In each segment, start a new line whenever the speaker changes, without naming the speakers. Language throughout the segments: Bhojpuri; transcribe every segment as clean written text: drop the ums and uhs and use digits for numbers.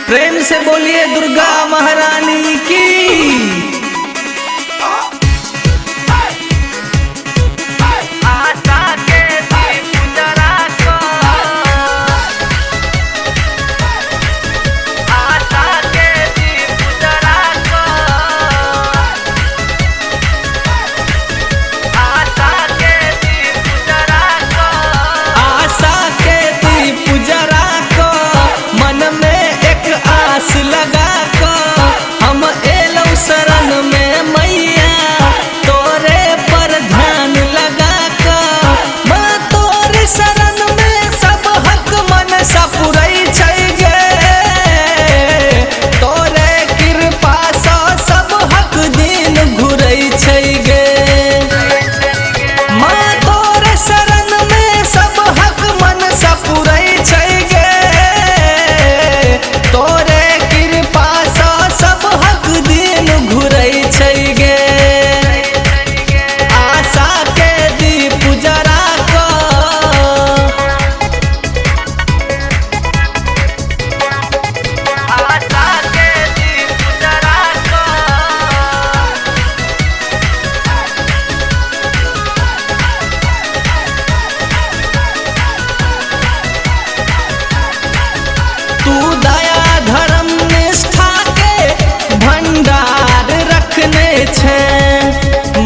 प्रेम से बोलिए दुर्गा महारानी की।
लगा को हम एलो शरण में मैया तोरे पर ध्यान लगा को माँ तोरे शरण में सब हक मन सा पुरई छै गे तोरे कृपा सा सब हक दिन घुरई छै गे माँ तोरे शरण में सब हक मन सा पुरई छै गे तोरे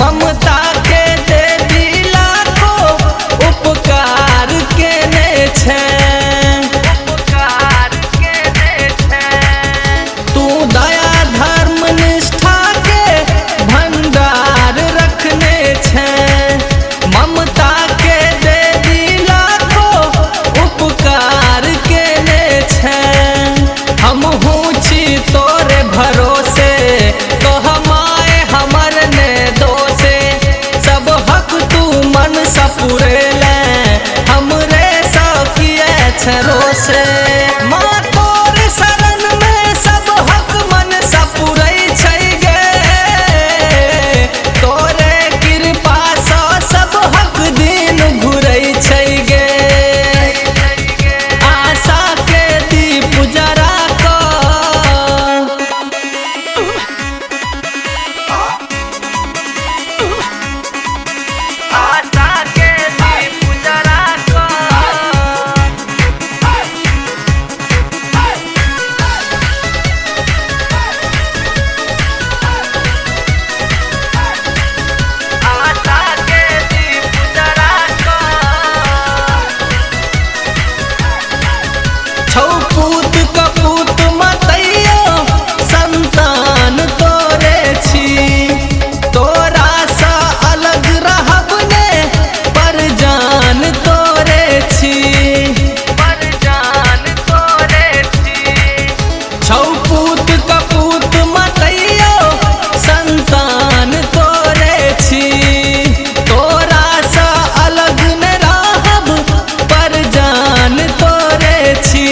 ममता के देवी लाखों उपकार केने छे तू दया धर्म निष्ठा के भंडार रखने छे ममता के देवी लाखों उपकार केने छे हम हूँ छी तोरे भरोसे तो हमारे हमर ने दोसे सब हक तू मन सा पुरेले हमरे सा किए छरो से माँ तोरे शरण में सब हक मन सा पुरई छै गे तोरे कृपा सा सब हक दिन घुरई छै गे आशा के दीप जरा पूत कपूत मतैयो संतान तोरे छी तोरा सा अलग रहब ने पर जान तोरे छी छौ पूत कपूत मतैयो संतान तोरे छी तोरा सा अलग न रहब पर जान तोरे छी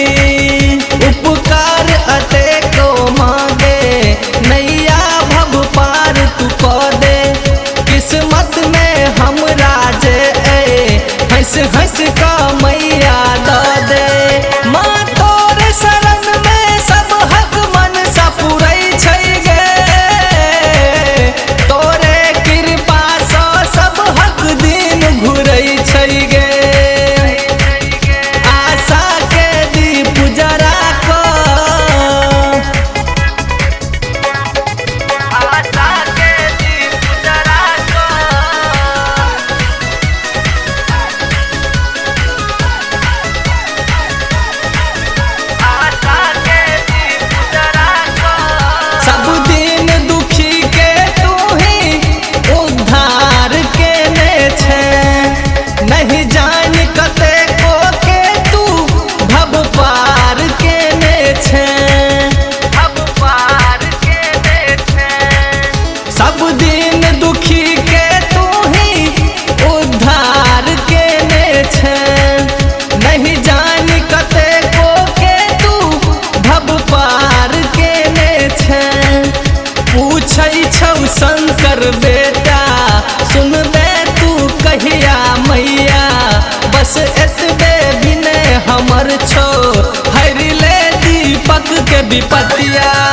विपतिया